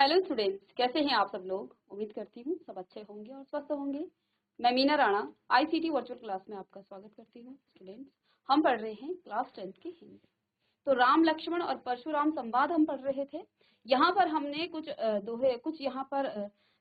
Hello students, कैसे हैं आप सब लोग। उम्मीद करती हूँ सब अच्छे होंगे और स्वस्थ होंगे। मैं Meena Rana ICT virtual class में आपका स्वागत करती हूँ। स्टूडेंट्स, हम पढ़ रहे हैं क्लास 10 की हिंदी। तो राम लक्ष्मण और परशुराम संवाद हम पढ़ रहे थे। यहाँ पर हमने कुछ दोहे, कुछ यहाँ पर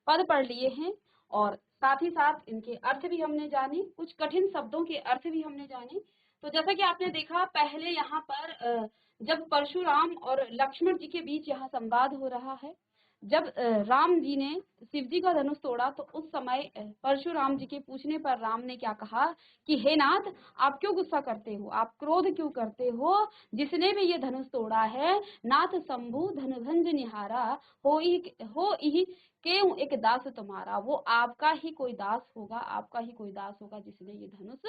पद पढ़ लिए हैं और साथ ही साथ इनके अर्थ भी हमने जाने, कुछ कठिन शब्दों के अर्थ भी हमने जाने। तो जैसा कि आपने देखा, पहले यहाँ पर जब परशुराम और लक्ष्मण जी के बीच यहाँ संवाद हो रहा है। जब राम जी ने शिव जी का धनुष तोड़ा तो उस समय परशुराम जी के पूछने पर राम ने क्या कहा कि हे नाथ, आप क्यों गुस्सा करते हो, आप क्रोध क्यों करते हो, जिसने भी ये धनुष तोड़ा है नाथ शंभु धनभंज निहारा, हो ही क्यों एक दास तुम्हारा। वो आपका ही कोई दास होगा, आपका ही कोई दास होगा जिसने ये धनुष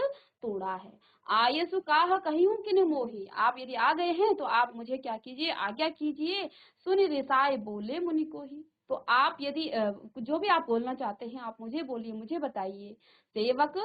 तोड़ा है। आयसु काह कहियूं किन मोही, आप यदि आ गए हैं तो आप मुझे क्या कीजिए, आज्ञा कीजिए। सुन रिसाए बोले मुनि को ही, तो आप यदि जो भी आप बोलना चाहते हैं आप मुझे बोलिए, मुझे बताइए। सेवक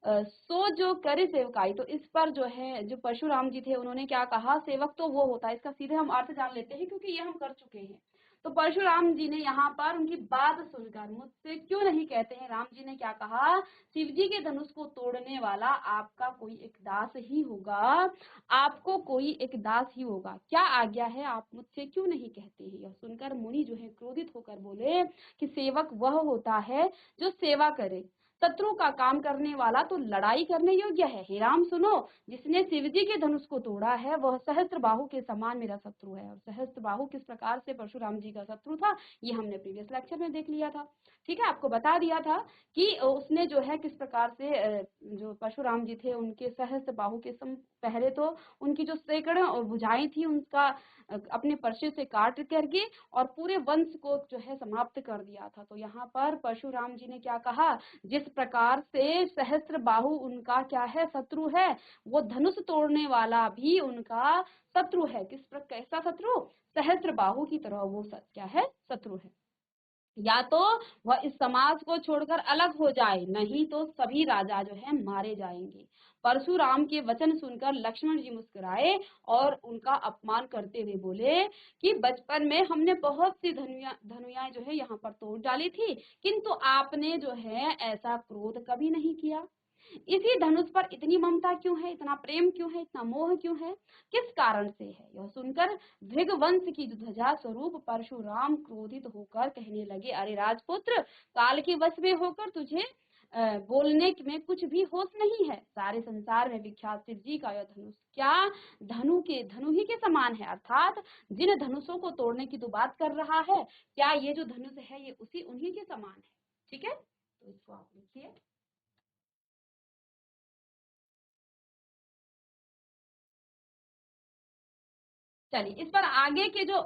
सो जो करे सेवकाई, तो इस पर जो है, जो परशुराम जी थे उन्होंने क्या कहा, सेवक तो वो होता है। इसका सीधे हम अर्थ जान लेते हैं क्योंकि ये हम कर चुके हैं। तो परशुराम जी ने यहाँ पर उनकी बात सुनकर, मुझसे क्यों नहीं कहते हैं, राम जी ने क्या कहा, शिव जी के धनुष को तोड़ने वाला आपका कोई एक दास ही होगा, आपको कोई एक दास ही होगा। क्या आज्ञा है, आप मुझसे क्यों नहीं कहते हैं। यह सुनकर मुनि जो है क्रोधित होकर बोले कि सेवक वह होता है जो सेवा करे, शत्रु का काम करने वाला तो लड़ाई करने योग्य है। हे राम सुनो, जिसने शिव जी के धनुष को तोड़ा है वह सहस्त्र बाहु के समान मेरा शत्रु है। और सहस्त्र बाहु किस प्रकार से परशुराम जी का शत्रु था, ये हमने प्रीवियस लेक्चर में देख लिया था। ठीक है, आपको बता दिया था कि उसने जो है किस प्रकार से, जो परशुराम जी थे उनके सहस्त्र बाहु के पहले तो उनकी जो सैकड़ों भुजाएं थी उनका अपने परसे से काट करके और पूरे वंश को जो है समाप्त कर दिया था। तो यहाँ पर परशुराम जी ने क्या कहा, जिस प्रकार से सहस्त्र बाहु उनका क्या है, शत्रु है, वो धनुष तोड़ने वाला भी उनका शत्रु है। कैसा शत्रु, सहस्त्र बाहु की तरह वो क्या है, शत्रु है। या तो वह इस समाज को छोड़कर अलग हो जाए, नहीं तो सभी राजा जो है मारे जाएंगे। परशुराम के वचन सुनकर लक्ष्मण जी मुस्कुराए और उनका अपमान करते हुए बोले कि बचपन में हमने बहुत सी धनुयाएं जो है यहाँ पर तोड़ डाली थी, किंतु आपने जो है ऐसा क्रोध कभी नहीं किया। इसी धनुष पर इतनी ममता क्यों है, इतना प्रेम क्यों है, इतना मोह क्यों है, किस कारण से है। यह सुनकर भृगवंश की ध्वजा स्वरूप परशुराम क्रोधित होकर कहने लगे, अरे राजपुत्र, काल के वश में होकर तुझे बोलने में कुछ भी होश नहीं है। सारे संसार में विख्यात शिव जी का यह धनुष क्या धनु ही के समान है, अर्थात जिन धनुषों को तोड़ने की तो बात कर रहा है, क्या ये जो धनुष है ये उन्हीं के समान है। ठीक है, तो इसको आप लिखिए। चलिए, इस पर आगे के जो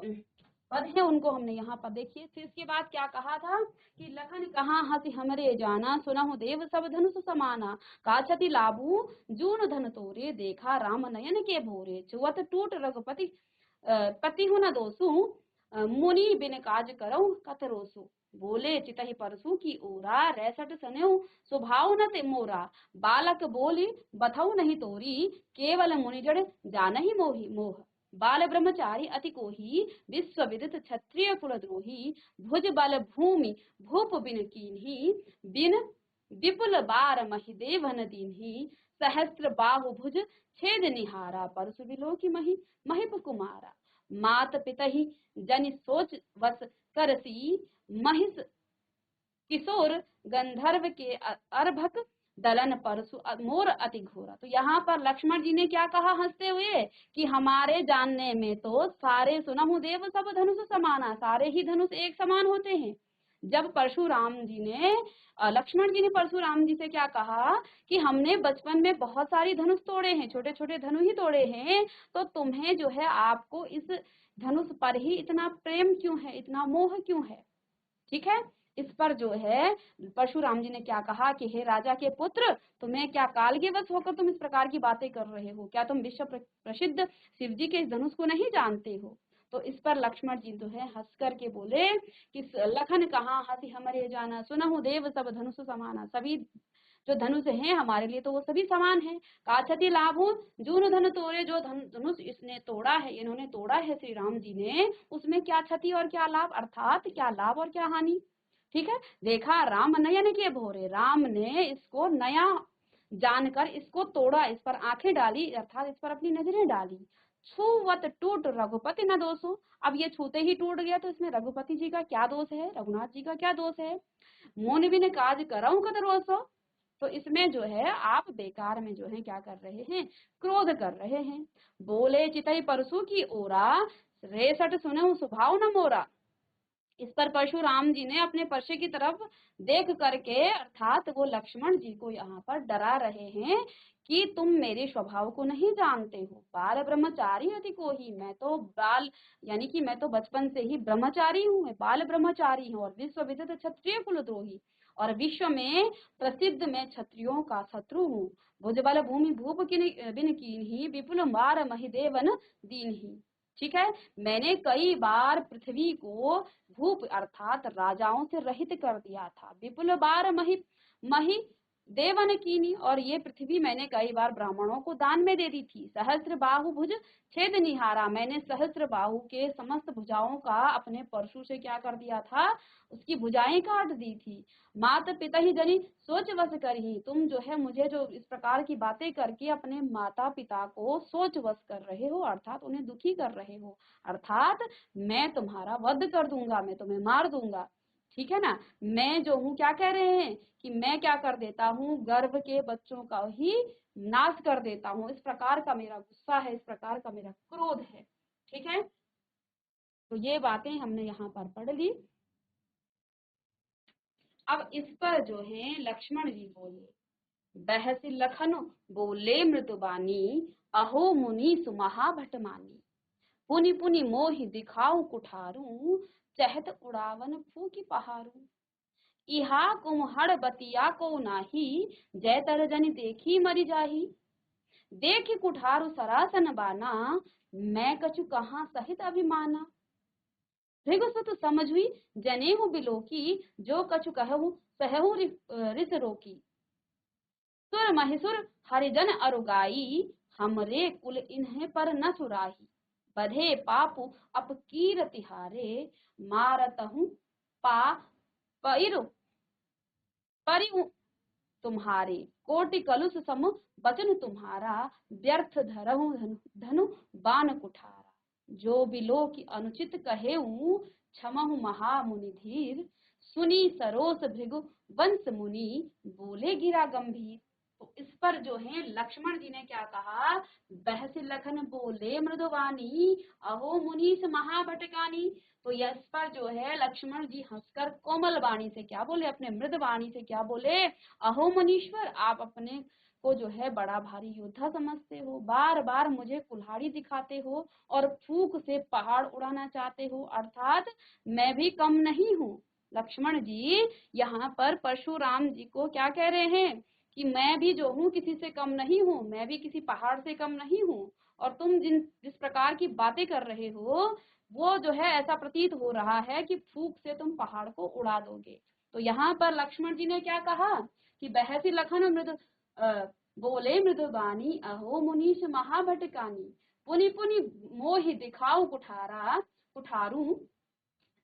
पद है उनको हमने यहाँ पर देखिए। फिर इसके बाद क्या कहा था कि लखन कहाँ हंसी हमरे जाना, सुनहु देव सब धनुष समाना, काछति लाभू जून धन तोरे, देखा राम नयन के भोरे, चुवत टूट रघुपति पति हु न दोसु, मुनि बिन काज करऊ कतरोसु, बोले चितहि परसु की ओरा, रैसठ सनेऊ स्वभाव न ते मोरा, बालक बोली बथऊ नहीं तोरी, केवल मुनि जड़ जानहि मोहि मोह, बाल ब्रह्मचारी अति कोही, विश्व विदित क्षत्रिय कुलद्रोही, भुज बल भूमि भूप बिन कीन्ही, बिन विपुल बार महि देवन दीन्ही, सहस्त्र बाहु भुज छेद निहारा, परसु बिलो की महिप कुमारा, मात पितहि जनि सोच वस करसी, महिष किशोर गंधर्व के अर्भक दलन परसु मोर अति घोरा। तो यहाँ पर लक्ष्मण जी ने क्या कहा हंसते हुए कि हमारे जानने में तो सारे सुनहु देव सब धनुष समाना, सारे ही धनुष एक समान होते हैं। जब परशुराम जी ने लक्ष्मण जी ने परशुराम जी से क्या कहा कि हमने बचपन में बहुत सारी धनुष तोड़े हैं, छोटे छोटे धनु ही तोड़े हैं, तो तुम्हें जो है आपको इस धनुष पर ही इतना प्रेम क्यों है, इतना मोह क्यों है। ठीक है, इस पर जो है परशुराम जी ने क्या कहा कि हे राजा के पुत्र, तुम्हें क्या काल के वश होकर तुम इस प्रकार की बातें कर रहे हो, क्या तुम विश्व प्रसिद्ध शिव जी के इस धनुष को नहीं जानते हो। तो इस पर लक्ष्मण जी जो है हंस करके बोले कि लखन कहाँ हंसी हमरे जाना, सुनहु देव सब धनुष समाना, सभी जो धनुष है हमारे लिए तो वो सभी समान है। का क्षति लाभ हो जून धन तोड़े, जो धनुष इसने तोड़ा है, इन्होंने तोड़ा है श्री राम जी ने, उसमें क्या क्षति और क्या लाभ, अर्थात क्या लाभ और क्या हानि। ठीक है, देखा राम नयन के भोरे, राम ने इसको नया जानकर इसको तोड़ा, इस पर आंखें डाली अर्थात इस पर अपनी नजरें डाली। छूवत टूट रघुपति न दोषो, अब ये छूते ही टूट गया तो इसमें रघुपति जी का क्या दोष है, रघुनाथ जी का क्या दोष है। मोन बिन काज करऊं कत रोसो, तो इसमें जो है आप बेकार में जो है क्या कर रहे हैं, क्रोध कर रहे हैं। बोले चितई परसु की ओरा, रेसट सुनहु स्वभाव न मोरा, इस पर परशुराम जी ने अपने परशे की तरफ देख करके अर्थात वो लक्ष्मण जी को यहाँ पर डरा रहे हैं कि तुम मेरे स्वभाव को नहीं जानते हो। बाल ब्रह्मचारी अति को ही, मैं तो बाल यानी कि मैं तो बचपन से ही ब्रह्मचारी हूँ, मैं बाल ब्रह्मचारी हूँ और विश्व विदित क्षत्रिय कुलद्रोही, और विश्व में प्रसिद्ध मैं क्षत्रियों का शत्रु हूँ। भुजबल भूमि भूप बिन कीन्ही, विपुल मार महिदेवन दीन्ही। ठीक है, मैंने कई बार पृथ्वी को भूप अर्थात राजाओं से रहित कर दिया था। विपुल बार मही मही देवन कीनी, और ये पृथ्वी मैंने कई बार ब्राह्मणों को दान में दे दी थी। सहस्त्र बाहु भुज छेद निहारा, मैंने सहस्त्र बाहु के समस्त भुजाओं का अपने परशु से क्या कर दिया था, उसकी भुजाएं काट दी थी। माता पिता ही जनी सोच वश करही, तुम जो है मुझे जो इस प्रकार की बातें करके अपने माता पिता को सोच वश कर रहे हो, अर्थात उन्हें दुखी कर रहे हो, अर्थात मैं तुम्हारा वध कर दूंगा, मैं तुम्हें मार दूंगा। ठीक है ना, मैं जो हूँ क्या कह रहे हैं कि मैं क्या कर देता हूँ, गर्भ के बच्चों का ही नाश कर देता हूँ। इस प्रकार का मेरा गुस्सा है, इस प्रकार का मेरा क्रोध है। ठीक है, तो ये बातें हमने यहाँ पर पढ़ ली। अब इस पर जो है लक्ष्मण जी बोले, बहस लखन बोले मृदुबानी, अहो मुनि सुमहा भटमानी, पुनि पुनि मोहि दिखाऊ कुठारू, चहत उड़ावन फूकी पहारू। इहा कुम्हड़ बतिया को नाही, जय तर जनि देखी मरि जाही, देखी कुठारू सरासन बाना, मैं कछु कहाँ सहित अभिमाना। भृगुसुत समझ हुई जनेहु बिलोकी, जो कछु कहु सहु रिस रोकी। सुर महिसुर हरिजन अरुगाई, हमरे कुल इन्हें पर न सुराही, बधे पापु अपकीर तिहारे, मारतहु पा पैरु परिउ तुम्हारे, कोटि कलुष सम वचन तुम्हारा, व्यर्थ धरहु धनु बाण कुठारा। जो बिलो की अनुचित कहेऊ, क्षमहु महामुनि धीर, सुनी सरोस भृगु वंश मुनि, बोले गिरा गंभीर। तो इस पर जो है लक्ष्मण जी ने क्या कहा, बहस लखन बोले मृदुवानी, अहो मुनीस महाभटकानी। तो इस पर जो है लक्ष्मण जी हंसकर कोमल वाणी से क्या बोले, अपने मृद वाणी से क्या बोले, अहो मुनीश्वर, आप अपने को जो है बड़ा भारी योद्धा समझते हो, बार बार मुझे कुल्हाड़ी दिखाते हो और फूंक से पहाड़ उड़ाना चाहते हो, अर्थात मैं भी कम नहीं हूँ। लक्ष्मण जी यहाँ पर परशुराम जी को क्या कह रहे हैं कि मैं भी जो हूँ किसी से कम नहीं हूँ, मैं भी किसी पहाड़ से कम नहीं हूँ, और तुम जिस प्रकार की बातें कर रहे हो वो जो है ऐसा प्रतीत हो रहा है कि फूंक से तुम पहाड़ को उड़ा दोगे। तो यहाँ पर लक्ष्मण जी ने क्या कहा कि बहसी लखन मृद बोले मृदुबानी, अहो मुनीश महाभटकानी, पुनि पुनि मोहि दिखाऊ कुठारा कुठारू,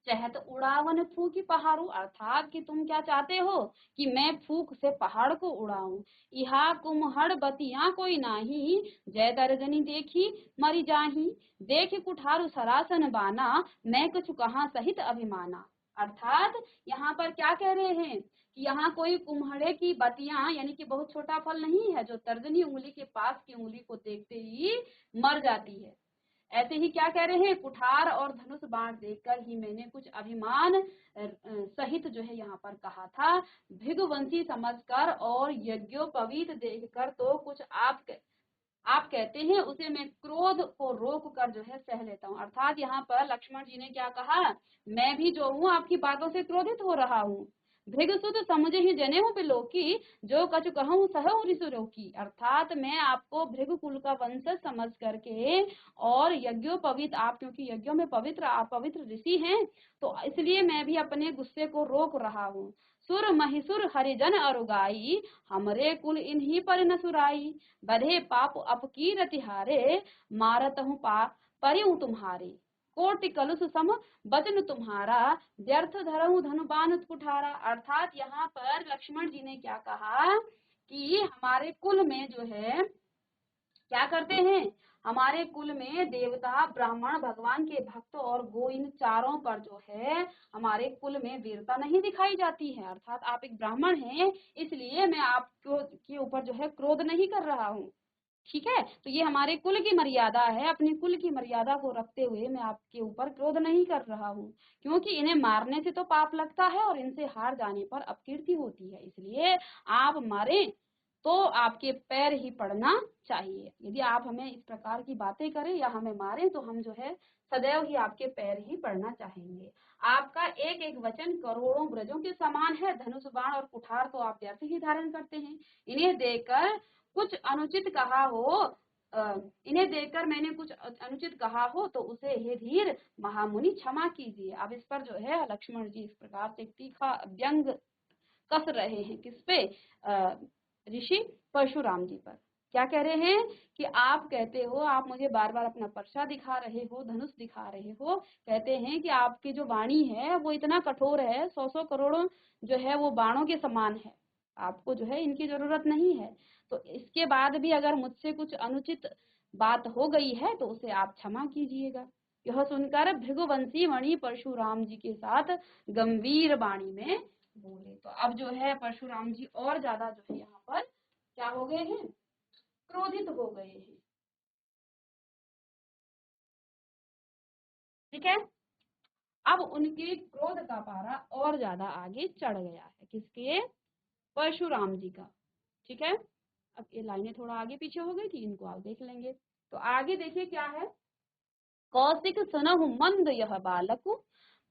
चहत उड़ावन फूकी पहाड़ू, अर्थात कि तुम क्या चाहते हो कि मैं फूक से पहाड़ को उड़ाऊं। इहा कुम्हड़ बतिया कोई नाही, जय दर्जनी देखी मरी जाही, देख कुठारू सरासन बाना, मैं कुछ कहाँ सहित अभिमाना। अर्थात यहाँ पर क्या कह रहे हैं कि यहाँ कोई कुम्हड़े की बतिया यानी कि बहुत छोटा फल नहीं है जो तर्जनी उंगली के पास की उंगली को देखते ही मर जाती है। ऐसे ही क्या कह रहे हैं, कुठार और धनुष बाण देखकर ही मैंने कुछ अभिमान सहित जो है यहाँ पर कहा था, भृगुवंशी समझकर और यज्ञोपवीत देखकर तो कुछ आप कहते हैं उसे मैं क्रोध को रोक कर जो है सह लेता हूँ। अर्थात यहाँ पर लक्ष्मण जी ने क्या कहा, मैं भी जो हूँ आपकी बातों से क्रोधित हो रहा हूँ, भृगुसुत समझे ही जनेऊ बिलोकी, जो कछु कहूँ सहु ऋषि रोकी। अर्थात मैं आपको भृगु कुल का वंशज समझ करके और यज्ञोपवीत, आप क्योंकि यज्ञों में पवित्र, आप पवित्र ऋषि हैं, तो इसलिए मैं भी अपने गुस्से को रोक रहा हूँ। सुर महिसुर हरिजन अरुगाई, हमरे कुल इन्हीं पर न सुराई। बधे पाप अपकीर तिहारे, मारत हूँ परिऊ तुम्हारे। कोटि कलुष सम वचन तुम्हारा, व्यर्थ धरहु धनुबान कुठारा। अर्थात यहाँ पर लक्ष्मण जी ने क्या कहा कि हमारे कुल में जो है क्या करते हैं, हमारे कुल में देवता, ब्राह्मण, भगवान के भक्त और गो, इन चारों पर जो है हमारे कुल में वीरता नहीं दिखाई जाती है। अर्थात आप एक ब्राह्मण हैं, इसलिए मैं आपको के ऊपर जो है क्रोध नहीं कर रहा हूँ। ठीक है, तो ये हमारे कुल की मर्यादा है, अपने कुल की मर्यादा को रखते हुए मैं आपके ऊपर क्रोध नहीं कर रहा हूँ, क्योंकि इन्हें मारने से तो पाप लगता है और इनसे हार जाने पर अपकीर्ति होती है। इसलिए आप मारें तो आपके पैर ही पड़ना चाहिए। यदि आप हमें इस प्रकार की बातें करें या हमें मारें तो हम जो है सदैव ही आपके पैर ही पड़ना चाहेंगे। आपका एक एक वचन करोड़ों ब्रजों के समान है। धनुष, बाण और कुठार तो आप व्यर्थ ही धारण करते हैं। इन्हें देखकर कुछ अनुचित कहा हो, इन्हें देखकर मैंने कुछ अनुचित कहा हो तो उसे हे धीर महामुनि क्षमा कीजिए। अब इस पर जो है लक्ष्मण जी इस प्रकार से तीखा व्यंग कस रहे हैं, किस पे, ऋषि परशुराम जी पर। क्या कह रहे हैं कि आप कहते हो, आप मुझे बार बार अपना परछा दिखा रहे हो, धनुष दिखा रहे हो, कहते हैं कि आपकी जो वाणी है वो इतना कठोर है, 100-100 करोड़ जो है वो बाणों के समान है, आपको जो है इनकी जरूरत नहीं है। तो इसके बाद भी अगर मुझसे कुछ अनुचित बात हो गई है तो उसे आप क्षमा कीजिएगा। यह सुनकर भृगुवंशी मणि परशुराम जी के साथ गंभीर वाणी में बोले। तो अब जो है परशुराम जी और ज्यादा जो है यहाँ पर क्या हो गए हैं, क्रोधित हो गए हैं। ठीक है, अब उनके क्रोध का पारा और ज्यादा आगे चढ़ गया है, किसके, परशुराम जी का। ठीक है, अब ये लाइनें थोड़ा आगे पीछे हो गई थी, इनको आप देख लेंगे। तो आगे देखिए क्या है, कौशिक सुनहु मंद यह बालकु,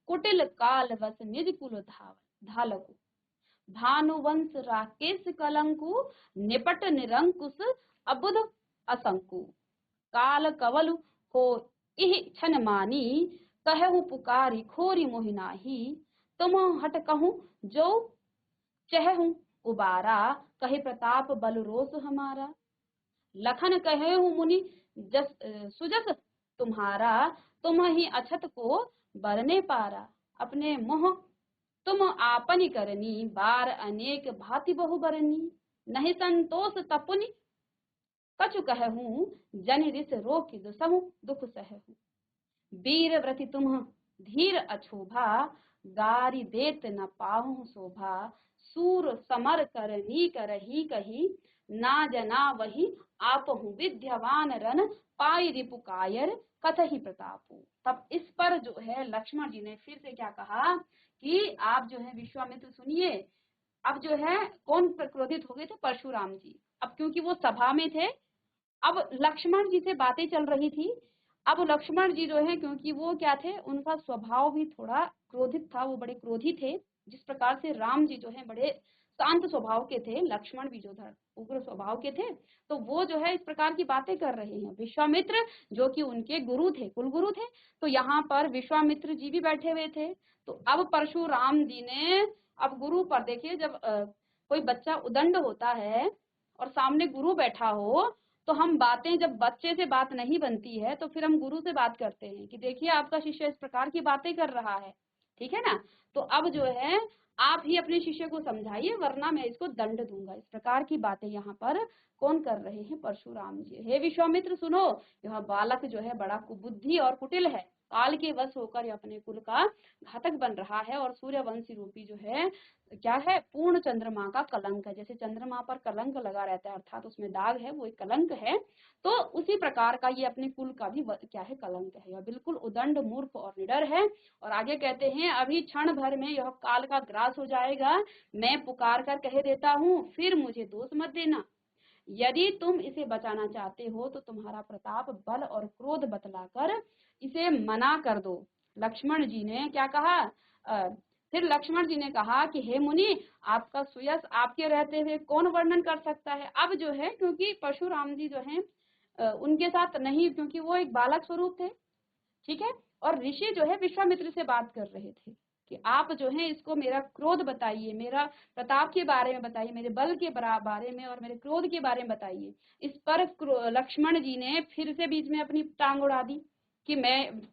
कुटिल काल वस निज कुल धालकु। भानुवंश राकेश कलंकु, निपट निरंकुश अबुध असंकु। काल कवल हो इह छन मानी, कहु पुकारी खोरी मोहिनाही। तुम हट कहूँ जो चहु उबारा, कहे प्रताप बल रोष हमारा। लखन कहे मुनि जस सुजस तुम्हारा, तुम ही अछत को बरने पारा। अपने मोह तुम आपनी करनी, बार अनेक भांति बहु बरनी। नहीं संतोष तपुनि कछु कहूँ, जन रिस रोक दुसहु दुख सहु। वीर व्रति तुम धीर अछोभा, गारी देत न पाहु शोभा। सूर समर करनी करही कही, ना जना वही आपहु विद्यवान रन। पाई रिपु कायर कथहि प्रतापु। तब इस पर जो है लक्ष्मण जी ने फिर से क्या कहा कि आप जो है विश्वामित्र सुनिए। अब जो है कौन क्रोधित हो गए थे, परशुराम जी। अब क्योंकि वो सभा में थे, अब लक्ष्मण जी से बातें चल रही थी। अब लक्ष्मण जी जो है क्योंकि वो क्या थे, उनका स्वभाव भी थोड़ा क्रोधित था, वो बड़े क्रोधी थे। जिस प्रकार से राम जी जो है बड़े शांत स्वभाव के थे, लक्ष्मण भी जो था उग्र स्वभाव के थे। तो वो जो है इस प्रकार की बातें कर रहे हैं। विश्वामित्र जो कि उनके गुरु थे, कुलगुरु थे, तो यहाँ पर विश्वामित्र जी भी बैठे हुए थे। तो अब परशुराम जी ने, अब गुरु पर देखिए, जब कोई बच्चा उदंड होता है और सामने गुरु बैठा हो, तो हम बातें, जब बच्चे से बात नहीं बनती है तो फिर हम गुरु से बात करते हैं कि देखिए आपका शिष्य इस प्रकार की बातें कर रहा है, ठीक है ना। तो अब जो है आप ही अपने शिष्य को समझाइए, वरना मैं इसको दंड दूंगा। इस प्रकार की बातें यहाँ पर कौन कर रहे हैं, परशुराम जी। हे विश्वामित्र सुनो, यह बालक जो है बड़ा कुबुद्धि और कुटिल है, काल के वश होकर अपने कुल का घातक बन रहा है। और सूर्यवंशी रूपी जो है क्या है, पूर्ण चंद्रमा का कलंक है। जैसे चंद्रमा पर कलंक लगा रहता है, अर्थात उसमें दाग है, वो एक कलंक है। तो उसी प्रकार का ये अपने कुल का भी क्या है, कलंक है। यह बिल्कुल उदंड, मूर्ख और निडर है। और आगे कहते हैं, अभी क्षण भर में यह काल का ग्रास हो जाएगा। मैं पुकार कर कह देता हूँ, फिर मुझे दोष मत देना। यदि तुम इसे बचाना चाहते हो तो तुम्हारा प्रताप, बल और क्रोध बतलाकर इसे मना कर दो। लक्ष्मण जी ने क्या कहा, फिर लक्ष्मण जी ने कहा कि हे मुनि, आपका सुयश आपके रहते हुए कौन वर्णन कर सकता है। अब जो है, क्योंकि परशुराम जी जो है उनके साथ नहीं, क्योंकि वो एक बालक स्वरूप थे, ठीक है, और ऋषि जो है विश्वामित्र से बात कर रहे थे कि आप जो है इसको मेरा क्रोध बताइए, मेरा प्रताप के बारे में बताइए, मेरे बल के बारे में और मेरे क्रोध के बारे में बताइए। इस पर लक्ष्मण जी ने फिर से बीच में अपनी टांग उड़ा दी कि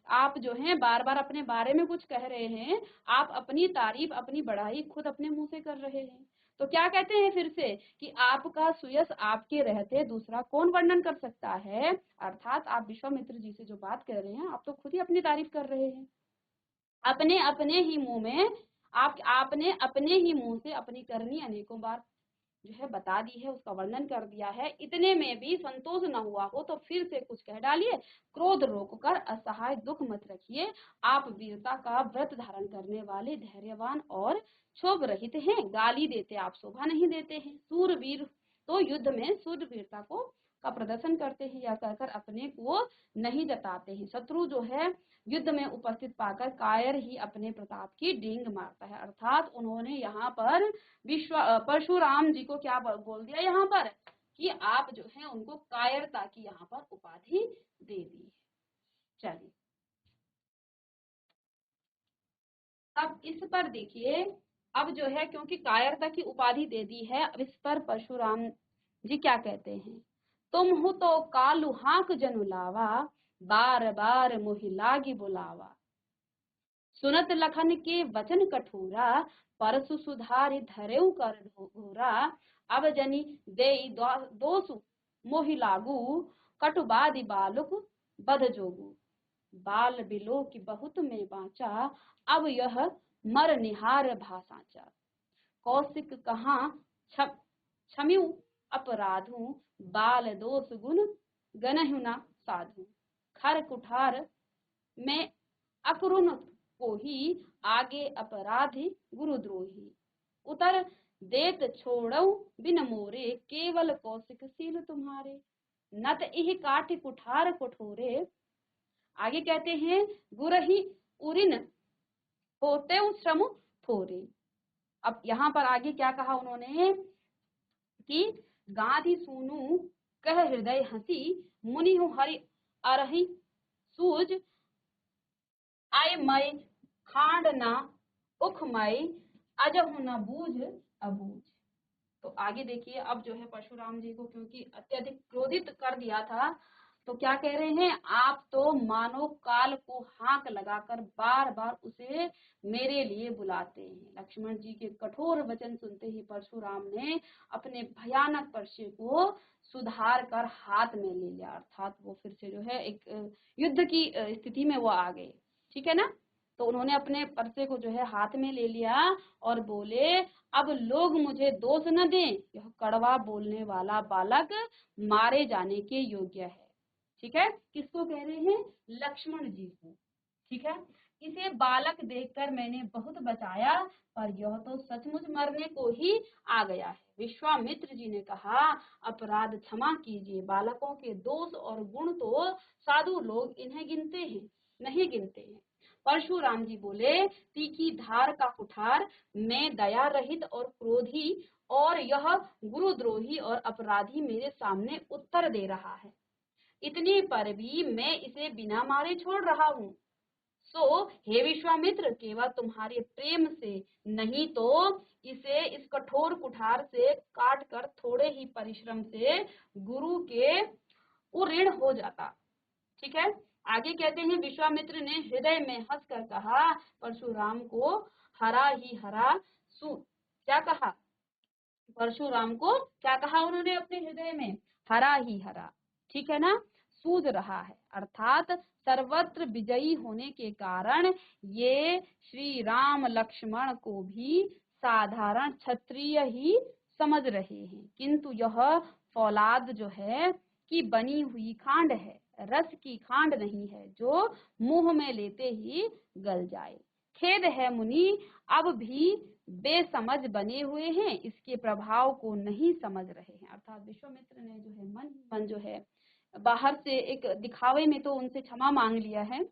आप जो है बार बार अपने बारे में कुछ कह रहे हैं, आप अपनी तारीफ, अपनी बढ़ाई खुद अपने मुंह से कर रहे हैं। तो क्या कहते हैं फिर से कि आपका सुयश आपके रहते दूसरा कौन वर्णन कर सकता है। अर्थात आप विश्वामित्र जी से जो बात कर रहे हैं, आप तो खुद ही अपनी तारीफ कर रहे हैं। अपने अपने ही मुंह में आपने अपने ही मुंह से अपनी करनी अनेकों बार जो है बता दी है, उसका वर्णन कर दिया है। इतने में भी संतोष न हुआ हो तो फिर से कुछ कह डालिए। क्रोध रोककर असहाय दुख मत रखिए। आप वीरता का व्रत धारण करने वाले धैर्यवान और क्षोभ रहित हैं। गाली देते आप शोभा नहीं देते हैं। सूरवीर तो युद्ध में सूरवीरता का प्रदर्शन करते हैं या कहकर अपने को नहीं जताते हैं। शत्रु जो है युद्ध में उपस्थित पाकर कायर ही अपने प्रताप की डींग मारता है। अर्थात उन्होंने यहाँ पर परशुराम जी को क्या बोल दिया यहाँ पर कि आप जो है उनको कायरता की यहाँ पर उपाधि दे दी है। चलिए, अब इस पर देखिए, अब जो है क्योंकि कायरता की उपाधि दे दी है, अब इस पर परशुराम जी क्या कहते हैं। तुम हो तो कालू हाक जनु लावा, बार बार मोहि लागी बुलावा। सुनत लखन के वचन कठोरा, परसु सुधारि धरेउ कर घोरा। अब जनि देई दोषु मोहि लागू, कटुबादि बालुक बध जोगू। बाल बिलो की बहुत में बाँचा, अब यह मर निहार भाषाचा। कौशिक कहाँ क्षम्यु अपराधु, बाल दोष गुण गनहु न साधु। खर कुठार में अकरुण को ही, आगे अपराधी गुरुद्रोही। उतर देत छोड़ौ बिन मोरे, केवल कौशिक सील तुम्हारे। नत इह काठ कुठार कठोरे। आगे कहते हैं गुरहि उरिन होते श्रम थोरे। अब यहाँ पर आगे क्या कहा उन्होंने कि गाधी सुनु कह हृदय हंसी, मुनि हरि अरहि सूझ। आय मय खांड ना उख मय, अजहु न बूझ अबूझ। तो आगे देखिए, अब जो है परशुराम जी को क्योंकि अत्यधिक क्रोधित कर दिया था, तो क्या कह रहे हैं, आप तो मानो काल को हाक लगाकर बार बार उसे मेरे लिए बुलाते हैं। लक्ष्मण जी के कठोर वचन सुनते ही परशुराम ने अपने भयानक परसे को सुधार कर हाथ में ले लिया। अर्थात वो फिर से जो है एक युद्ध की स्थिति में वो आ गए, ठीक है ना। तो उन्होंने अपने परसे को जो है हाथ में ले लिया और बोले, अब लोग मुझे दोष न दें, यह कड़वा बोलने वाला बालक मारे जाने के योग्य है। ठीक है, किसको कह रहे हैं, लक्ष्मण जी को। ठीक है, इसे बालक देखकर मैंने बहुत बचाया, पर यह तो सचमुच मरने को ही आ गया है। विश्वामित्र जी ने कहा, अपराध क्षमा कीजिए, बालकों के दोष और गुण तो साधु लोग इन्हें गिनते हैं, नहीं गिनते हैं। परशुराम जी बोले, तीखी धार का कुठार, मैं दया रहित और क्रोधी, और यह गुरुद्रोही और अपराधी मेरे सामने उत्तर दे रहा है। इतने पर भी मैं इसे बिना मारे छोड़ रहा हूँ। सो हे विश्वामित्र, केवल तुम्हारे प्रेम से, नहीं तो इसे इस कठोर कुठार से काट कर थोड़े ही परिश्रम से गुरु के ऋण हो जाता। ठीक है, आगे कहते हैं, विश्वामित्र ने हृदय में हंसकर कहा, परशुराम को हरा ही हरा क्या कहा, परशुराम को क्या कहा उन्होंने अपने हृदय में, हरा ही हरा, ठीक है ना, सूझ रहा है। अर्थात सर्वत्र विजयी होने के कारण ये श्री राम लक्ष्मण को भी साधारण क्षत्रिय ही समझ रहे हैं, किंतु यह फौलाद जो है कि बनी हुई खांड है, रस की खांड नहीं है जो मुंह में लेते ही गल जाए। खेद है मुनि, अब भी बेसमझ बने हुए हैं, इसके प्रभाव को नहीं समझ रहे हैं। अर्थात विश्वामित्र ने जो है मन जो है बाहर से एक दिखावे में तो उनसे क्षमा मांग लिया है,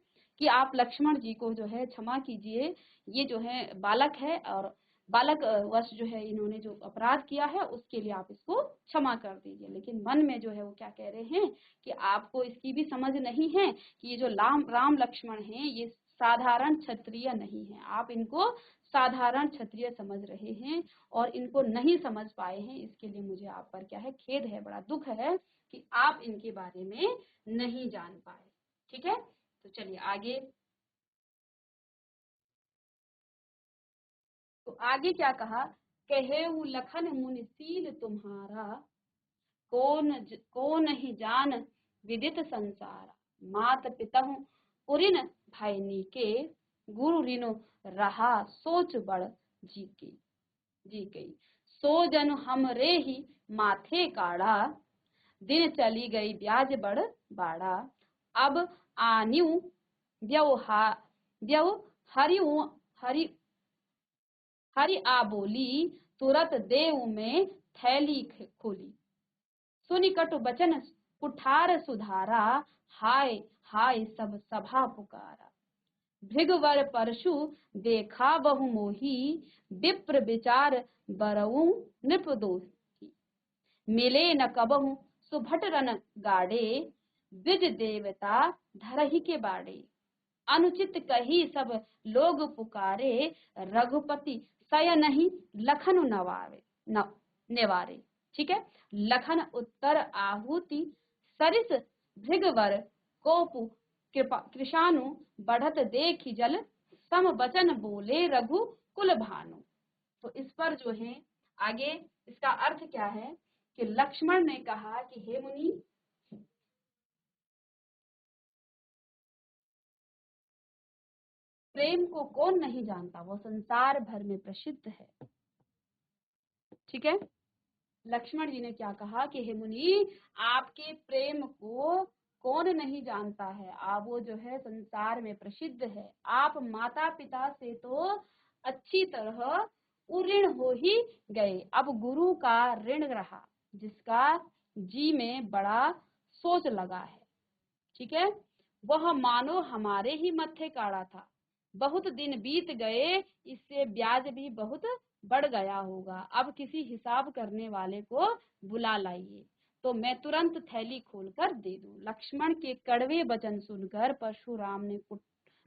कि आप लक्ष्मण जी को जो है क्षमा कीजिए, ये जो है बालक है और बालक वश जो है इन्होंने जो अपराध किया है उसके लिए आप इसको क्षमा कर दीजिए। लेकिन मन में जो है वो क्या कह रहे हैं कि आपको इसकी भी समझ नहीं है कि ये जो राम लक्ष्मण हैं ये साधारण क्षत्रिय नहीं है, आप इनको साधारण क्षत्रिय समझ रहे हैं और इनको नहीं समझ पाए हैं। इसके लिए मुझे आप पर क्या है खेद है, बड़ा दुख है कि आप इनके बारे में नहीं जान पाए। ठीक है, तो चलिए आगे। तो आगे क्या कहा, कहेऊ लखन मुनिशील तुम्हारा, कौन ही जान विदित संसारा, मात पितहु उरिन भैनी के, गुरु ऋनु रहा सोच बड़ जी गई, सो जन हमरे ही माथे काढ़ा, दिन चली गई ब्याज बड़ बाड़ा, अब आन्यू व्यव हरिऊ हरि हरि आ बोली, तुरत देव में थैली खोली, सुनि कटु बचन कुठार सुधारा, हाय हाय सब सभा पुकारा, भृगवर परशु देखा बहु मोही, विप्र विचार बरऊ नृप दोही, मिले न कबहु सुभट रन गाड़े, द्विज देवता धरही के बाड़े, अनुचित कही सब लोग पुकारे, रघुपति सय नहीं लखन नेवारे। ठीक है, लखन उत्तर आहुति सरिस भृगवर कोपु कृषानु, बढ़त देखी जल सम बचन बोले रघु कुल भानु। तो इस पर जो है आगे इसका अर्थ क्या है कि लक्ष्मण ने कहा कि हे मुनि, प्रेम को कौन नहीं जानता, वो संसार भर में प्रसिद्ध है। ठीक है, लक्ष्मण जी ने क्या कहा कि हे मुनि, आपके प्रेम को कौन नहीं जानता है, आप वो जो है संसार में प्रसिद्ध है, आप माता पिता से तो अच्छी तरह उऋण हो ही गए, अब गुरु का ऋण रहा, जिसका जी में बड़ा सोच लगा है। ठीक है, वह मानो हमारे ही मत्थे काढ़ा था, बहुत दिन बीत गए, इससे ब्याज भी बहुत बढ़ गया होगा, अब किसी हिसाब करने वाले को बुला लाइए तो मैं तुरंत थैली खोलकर दे दूं। लक्ष्मण के कड़वे वचन सुनकर परशुराम ने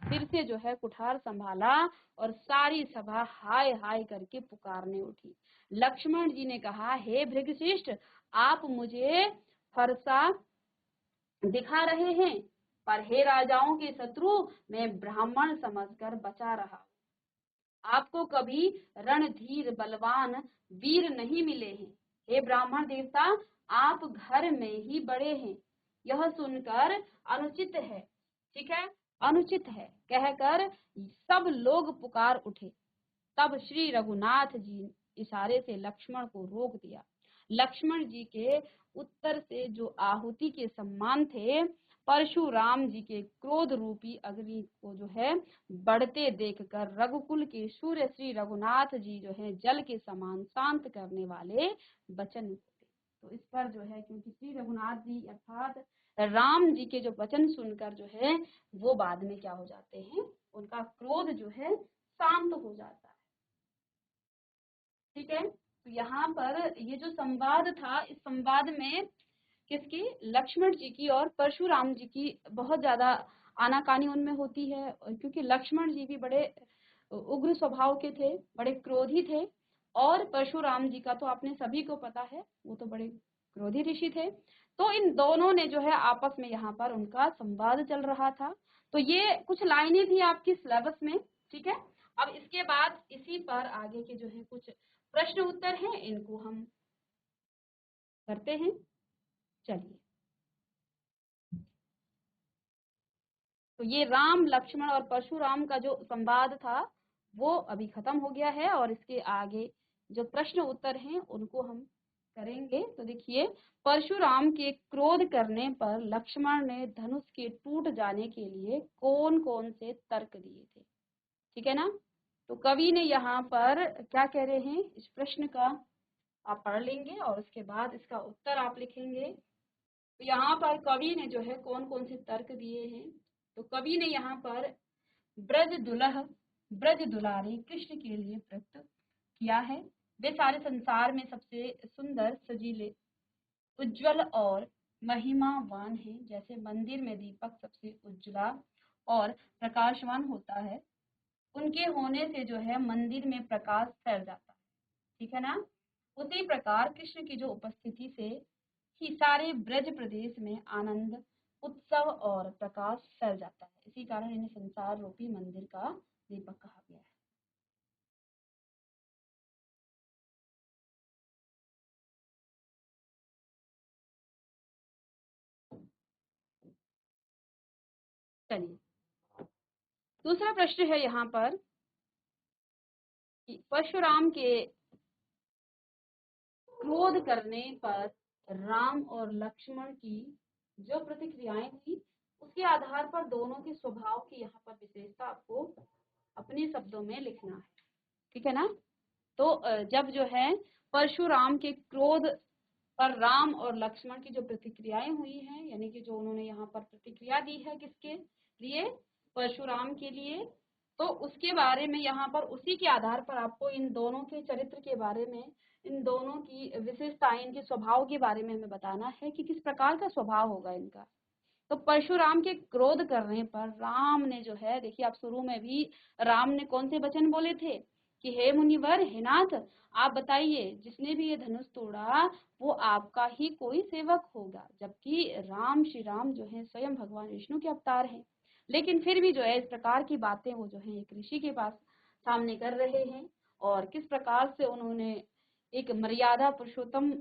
फिर से जो है कुठार संभाला और सारी सभा हाय हाय करके पुकारने उठी। लक्ष्मण जी ने कहा, हे भृगश्रेष्ठ, आप मुझे फरसा दिखा रहे हैं, पर हे राजाओं के शत्रु, मैं ब्राह्मण समझकर बचा रहा, आपको कभी रणधीर बलवान वीर नहीं मिले हैं, हे ब्राह्मण देवता, आप घर में ही बड़े हैं, यह सुनकर अनुचित है, ठीक है, अनुचित है कहकर सब लोग पुकार उठे। तब श्री रघुनाथ जी इशारे से लक्ष्मण को रोक दिया। लक्ष्मण जी के उत्तर से जो आहुति के सम्मान थे, परशुराम जी के क्रोध रूपी अग्नि को जो है बढ़ते देखकर रघुकुल के सूर्य श्री रघुनाथ जी जो है जल के समान शांत करने वाले वचन बोले। तो इस पर जो है क्योंकि श्री रघुनाथ जी अर्थात राम जी के जो वचन सुनकर जो है वो बाद में क्या हो जाते हैं, उनका क्रोध जो है शांत हो जाता है। ठीक है, तो यहाँ पर ये जो संवाद था, इस संवाद में किसकी, लक्ष्मण जी की और परशुराम जी की बहुत ज्यादा आनाकानी उनमें होती है, क्योंकि लक्ष्मण जी भी बड़े उग्र स्वभाव के थे, बड़े क्रोधी थे, और परशुराम जी का तो आपने सभी को पता है, वो तो बड़े क्रोधी ऋषि थे। तो इन दोनों ने जो है आपस में यहाँ पर उनका संवाद चल रहा था। तो ये कुछ लाइनें थी आपकी सिलेबस में। ठीक है, अब इसके बाद इसी पर आगे के जो है कुछ प्रश्न उत्तर हैं, इनको हम करते हैं। चलिए, तो ये राम लक्ष्मण और परशुराम का जो संवाद था वो अभी खत्म हो गया है, और इसके आगे जो प्रश्न उत्तर हैं उनको हम करेंगे। तो देखिए, परशुराम के क्रोध करने पर लक्ष्मण ने धनुष के टूट जाने के लिए कौन कौन से तर्क दिए थे। ठीक है ना, तो कवि ने यहाँ पर क्या कह रहे हैं, इस प्रश्न का आप पढ़ लेंगे और उसके बाद इसका उत्तर आप लिखेंगे। तो यहाँ पर कवि ने जो है कौन कौन से तर्क दिए हैं, तो कवि ने यहाँ पर ब्रज दुलह ब्रज दुलारी कृष्ण के लिए प्रयुक्त किया है। वे सारे संसार में सबसे सुंदर, सजीले, उज्जवल और महिमावान है। जैसे मंदिर में दीपक सबसे उज्जवला और प्रकाशवान होता है, उनके होने से जो है मंदिर में प्रकाश फैल जाता है, ठीक है ना। उसी प्रकार कृष्ण की जो उपस्थिति से ही सारे ब्रज प्रदेश में आनंद, उत्सव और प्रकाश फैल जाता है। इसी कारण इन्हें संसार रूपी मंदिर का दीपक कहा गया है। चलिए, दूसरा प्रश्न है यहाँ पर कि परशुराम के क्रोध करने पर राम और लक्ष्मण की जो प्रतिक्रियाएं हुई, उसके आधार पर दोनों के स्वभाव की यहाँ पर विशेषता आपको अपने शब्दों में लिखना है, ठीक है ना। तो जब जो है परशुराम के क्रोध पर राम और लक्ष्मण की जो प्रतिक्रियाएं हुई हैं, यानी कि जो उन्होंने यहाँ पर प्रतिक्रिया दी है किसके लिए, परशुराम के लिए, तो उसके बारे में यहाँ पर उसी के आधार पर आपको इन दोनों के चरित्र के बारे में, इन दोनों की विशेषताएं, इनके स्वभाव के बारे में हमें बताना है कि किस प्रकार का स्वभाव होगा इनका। तो परशुराम के क्रोध करने पर राम ने जो है, देखिए आप शुरू में भी राम ने कौन से वचन बोले थे कि हे मुनिवर, हे नाथ, आप बताइए जिसने भी ये धनुष तोड़ा वो आपका ही कोई सेवक होगा। जबकि राम, श्री राम जो है स्वयं भगवान विष्णु के अवतार हैं, लेकिन फिर भी जो है इस प्रकार की बातें वो जो है एक ऋषि के पास सामने कर रहे हैं। और किस प्रकार से उन्होंने एक मर्यादा पुरुषोत्तम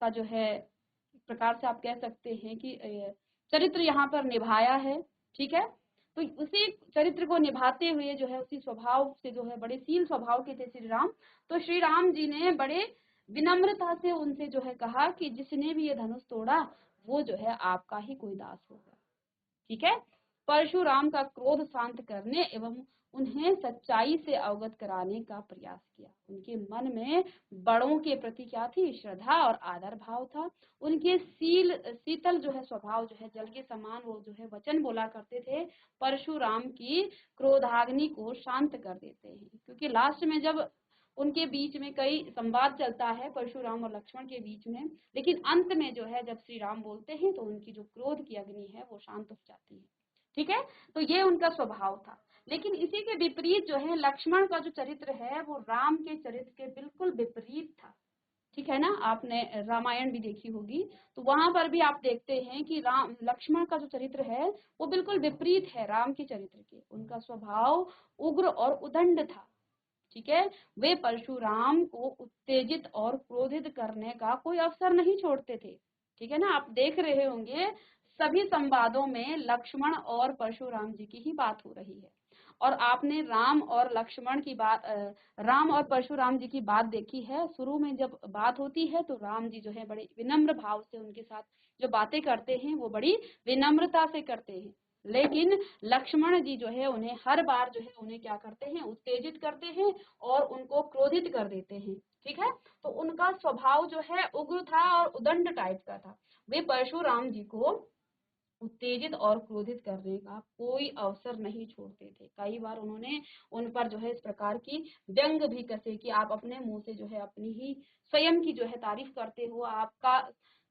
का जो है, एक प्रकार से आप कह सकते हैं कि चरित्र यहाँ पर निभाया है, ठीक है। तो उसी चरित्र को निभाते हुए जो है, उसी स्वभाव से जो है, बड़े शील स्वभाव के थे श्री राम। तो श्री राम जी ने बड़े विनम्रता से उनसे जो है कहा कि जिसने भी ये धनुष तोड़ा वो जो है आपका ही कोई दास होगा, ठीक है। परशुराम का क्रोध शांत करने एवं उन्हें सच्चाई से अवगत कराने का प्रयास किया। उनके मन में बड़ों के प्रति क्या थी, श्रद्धा और आदर भाव था। उनके शीतल जो है स्वभाव जो है, जल के समान वो जो है वचन बोला करते थे, परशुराम की क्रोधाग्नि को शांत कर देते हैं। क्योंकि लास्ट में जब उनके बीच में कई संवाद चलता है परशुराम और लक्ष्मण के बीच में, लेकिन अंत में जो है जब श्री राम बोलते हैं तो उनकी जो क्रोध की अग्नि है वो शांत हो जाती है, ठीक है। तो ये उनका स्वभाव था। लेकिन इसी के विपरीत जो है लक्ष्मण का जो चरित्र है वो राम के चरित्र के बिल्कुल विपरीत था, ठीक है ना। आपने रामायण भी देखी होगी, तो वहां पर भी आप देखते हैं कि राम, लक्ष्मण का जो चरित्र है वो बिल्कुल विपरीत है राम के चरित्र के। उनका स्वभाव उग्र और उदंड था, ठीक है। वे परशुराम को उत्तेजित और क्रोधित करने का कोई अवसर नहीं छोड़ते थे, ठीक है ना। आप देख रहे होंगे सभी संवादों में लक्ष्मण और परशुराम जी की ही बात हो रही है। और आपने राम और लक्ष्मण की बात, राम और परशुराम जी की बात देखी है। शुरू में जब बात होती है तो राम जी जो है बड़े विनम्र भाव से उनके साथ जो बातें करते हैं वो बड़ी विनम्रता से करते हैं। लेकिन लक्ष्मण जी जो है उन्हें हर बार जो है उन्हें क्या करते हैं, उत्तेजित करते हैं और उनको क्रोधित कर देते हैं, ठीक है। तो उनका स्वभाव जो है उग्र था और उदंड टाइप का था। वे परशुराम जी को उत्तेजित और क्रोधित करने का कोई अवसर नहीं छोड़ते थे। कई बार उन्होंने उन पर जो है इस प्रकार की व्यंग भी कसे कि आप अपने मुंह से जो है अपनी ही स्वयं की जो है तारीफ करते हो, आपका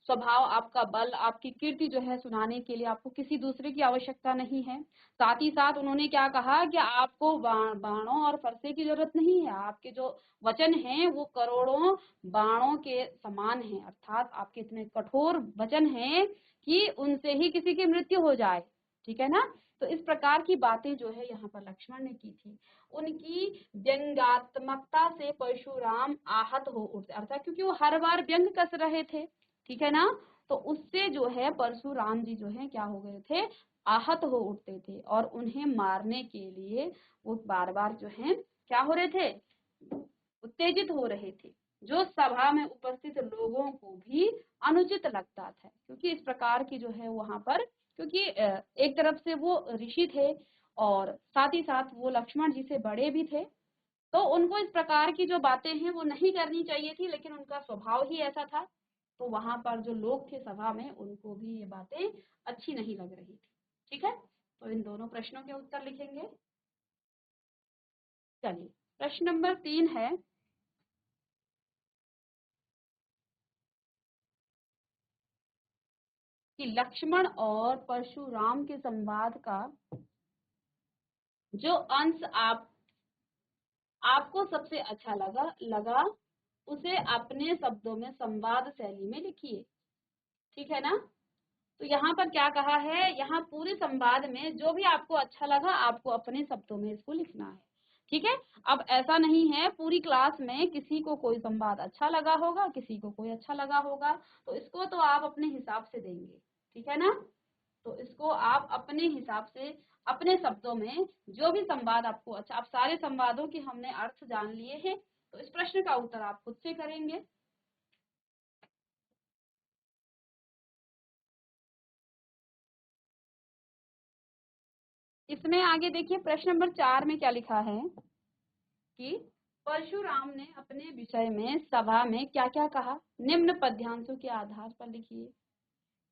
स्वभाव, आपका बल, आपकी कीर्ति जो है सुनाने के लिए आपको किसी दूसरे की आवश्यकता नहीं है। साथ ही साथ उन्होंने क्या कहा कि आपको बाणों और फरसे की जरूरत नहीं है, आपके जो वचन हैं वो करोड़ों बाणों के समान हैं, अर्थात आपके इतने कठोर वचन हैं कि उनसे ही किसी की मृत्यु हो जाए, ठीक है ना। तो इस प्रकार की बातें जो है यहाँ पर लक्ष्मण ने की थी। उनकी व्यंग्यात्मकता से परशुराम आहत हो उठते, अर्थात क्योंकि वो हर बार व्यंग कस रहे थे, ठीक है ना। तो उससे जो है परशुराम जी जो है क्या हो गए थे, आहत हो उठते थे और उन्हें मारने के लिए वो बार बार जो है क्या हो रहे थे, उत्तेजित हो रहे थे, जो सभा में उपस्थित लोगों को भी अनुचित लगता था। क्योंकि इस प्रकार की जो है वहां पर, क्योंकि एक तरफ से वो ऋषि थे और साथ ही साथ वो लक्ष्मण जी से बड़े भी थे, तो उनको इस प्रकार की जो बातें हैं वो नहीं करनी चाहिए थी, लेकिन उनका स्वभाव ही ऐसा था। तो वहां पर जो लोग थे सभा में उनको भी ये बातें अच्छी नहीं लग रही थी, ठीक है। तो इन दोनों प्रश्नों के उत्तर लिखेंगे। चलिए, प्रश्न नंबर 3 है कि लक्ष्मण और परशुराम के संवाद का जो अंश आपको सबसे अच्छा लगा उसे अपने शब्दों में संवाद शैली में लिखिए। ठीक है ना? तो यहाँ पर क्या कहा है, यहाँ पूरे संवाद में जो भी आपको अच्छा लगा आपको अपने शब्दों में इसको लिखना है। ठीक है? अब ऐसा नहीं है पूरी क्लास में किसी को कोई संवाद अच्छा लगा होगा, किसी को कोई अच्छा लगा होगा, तो इसको तो आप अपने हिसाब से देंगे। ठीक है ना? तो इसको आप अपने हिसाब से अपने शब्दों में जो भी संवाद आपको अच्छा, अब सारे संवादों के हमने अर्थ जान लिए हैं, तो इस प्रश्न का उत्तर आप खुद से करेंगे। इसमें आगे देखिए प्रश्न नंबर 4 में क्या लिखा है कि परशुराम ने अपने विषय में सभा में क्या क्या कहा, निम्न पद्यांशों के आधार पर लिखिए।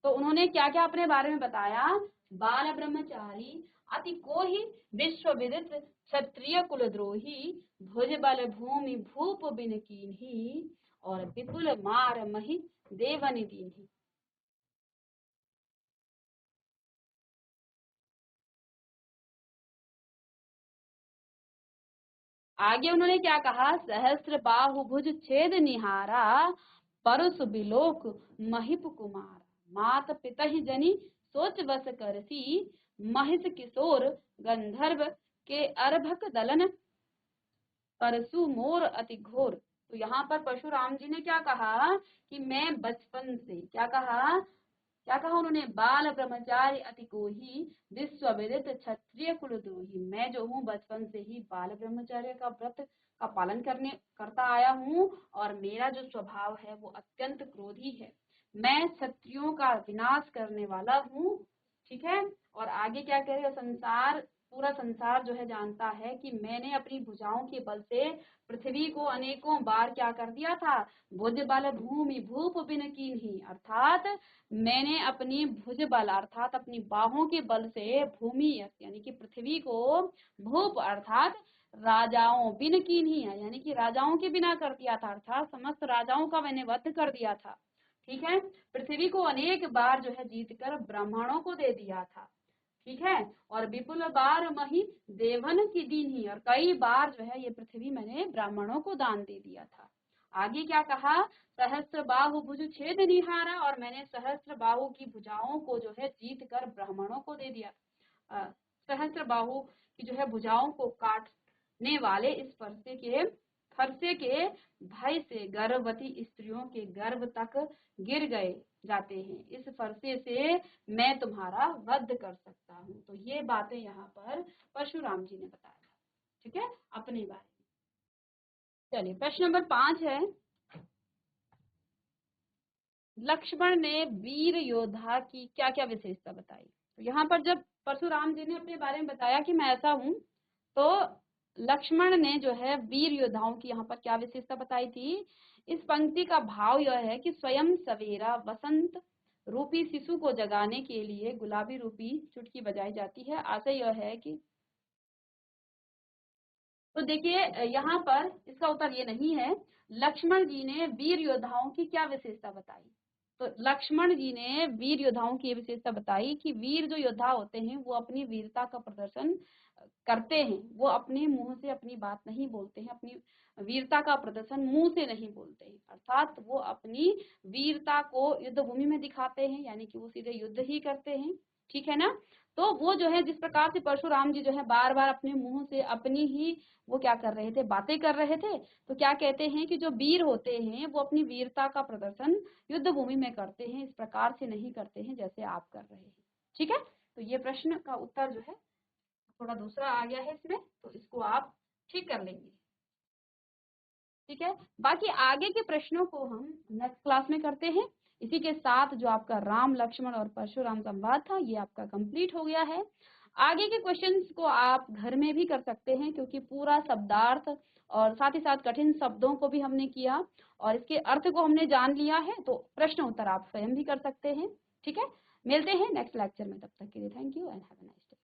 तो उन्होंने क्या क्या अपने बारे में बताया, बाल ब्रह्मचारी, अति कोहि विश्व विदित, क्षत्रिय कुलद्रोही, भुज बल भूमि भूप बिन कीन्ही, और विपुल मार मही देवन दीन्ही। आगे उन्होंने क्या कहा, सहस्त्र बाहुभुज छेद निहारा, परसु बिलोक महिप कुमार, मात पिता ही जनी सोच बस करसी, महिष किशोर गंधर्व के अर्भक दलन, परसु मोर अति घोर। तो यहाँ पर परशुराम जी ने क्या कहा कि मैं बचपन से क्या कहा उन्होंने, बाल ब्रह्मचारी अति कोही, विश्व विदित क्षत्रिय कुलद्रोही। मैं जो हूँ बचपन से ही बाल ब्रह्मचार्य का व्रत का पालन करता आया हूँ, और मेरा जो स्वभाव है वो अत्यंत क्रोधी है। मैं क्षत्रियों का विनाश करने वाला हूँ। ठीक है? और आगे क्या कह रहे, पूरा संसार जो है जानता है कि मैंने अपनी भुजाओं के बल से पृथ्वी को अनेकों बार क्या कर दिया था, भुज बल भूमि भूप बिन कीन्ही, अर्थात मैंने अपनी भुज बल अर्थात अपनी बाहों के बल से भूमि यानी कि पृथ्वी को, भूप अर्थात राजाओं, बिन कीन्ही यानी कि राजाओं के बिना कर दिया था, अर्थात समस्त राजाओं का मैंने वध कर दिया था। ठीक है? पृथ्वी को अनेक बार जो है जीत कर ब्राह्मणों को दे दिया था। ठीक है? और विपुल बार मही देवन की दीन्ही, और कई बार जो है ये पृथ्वी मैंने ब्राह्मणों को दान दे दिया था। आगे क्या कहा, सहस्त्र बाहु भुज छेद निहारा, और मैंने सहस्त्र बाहु की भुजाओं को जो है जीत कर ब्राह्मणों को दे दिया। सहस्त्र बाहु की जो है भुजाओं को काटने वाले इस फरसे के भय से गर्भवती स्त्रियों के गर्भ तक गिर गए जाते हैं, इस फरसे से मैं तुम्हारा वध कर सकता हूँ। तो ये बातें यहाँ पर परशुराम जी ने बताया। ठीक है? अपने बारे में। चलिए, प्रश्न नंबर 5 है, लक्ष्मण ने वीर योद्धा की क्या क्या विशेषता बताई। तो यहाँ पर जब परशुराम जी ने अपने बारे में बताया कि मैं ऐसा हूँ, तो लक्ष्मण ने जो है वीर योद्धाओं की यहाँ पर क्या विशेषता बताई थी। इस पंक्ति का भाव यह है कि स्वयं सवेरा वसंत रूपी शिशु को जगाने के लिए गुलाबी रूपी चुटकी बजाई जाती है। आशय यह है कि, तो देखिए यहाँ पर इसका उत्तर ये नहीं है, लक्ष्मण जी ने वीर योद्धाओं की क्या विशेषता बताई। तो लक्ष्मण जी ने वीर योद्धाओं की विशेषता बताई कि वीर जो योद्धा होते हैं वो अपनी वीरता का प्रदर्शन करते हैं, वो अपने मुंह से अपनी बात नहीं बोलते हैं, अपनी वीरता का प्रदर्शन मुंह से नहीं बोलते हैं, अर्थात वो अपनी वीरता को युद्ध भूमि में दिखाते हैं, यानी कि वो सीधे युद्ध ही करते हैं। ठीक है ना? तो वो जो है जिस प्रकार से परशुराम जी जो है बार बार अपने मुंह से अपनी ही वो क्या कर रहे थे, बातें कर रहे थे, तो क्या कहते हैं कि जो वीर होते हैं वो अपनी वीरता का प्रदर्शन युद्ध भूमि में करते हैं, इस प्रकार से नहीं करते हैं जैसे आप कर रहे हैं। ठीक है? तो ये प्रश्न का उत्तर जो है थोड़ा दूसरा आ गया है इसमें, तो इसको आप ठीक कर लेंगे। ठीक है? बाकी आगे के प्रश्नों को हम नेक्स्ट क्लास में करते हैं। इसी के साथ जो आपका राम लक्ष्मण और परशुराम संवाद था ये आपका कंप्लीट हो गया है। आगे के क्वेश्चंस को आप घर में भी कर सकते हैं, क्योंकि पूरा शब्दार्थ और साथ ही साथ कठिन शब्दों को भी हमने किया और इसके अर्थ को हमने जान लिया है, तो प्रश्न उत्तर आप स्वयं भी कर सकते हैं। ठीक है? मिलते हैं नेक्स्ट लेक्चर में, तब तक के लिए thank you and have a nice day.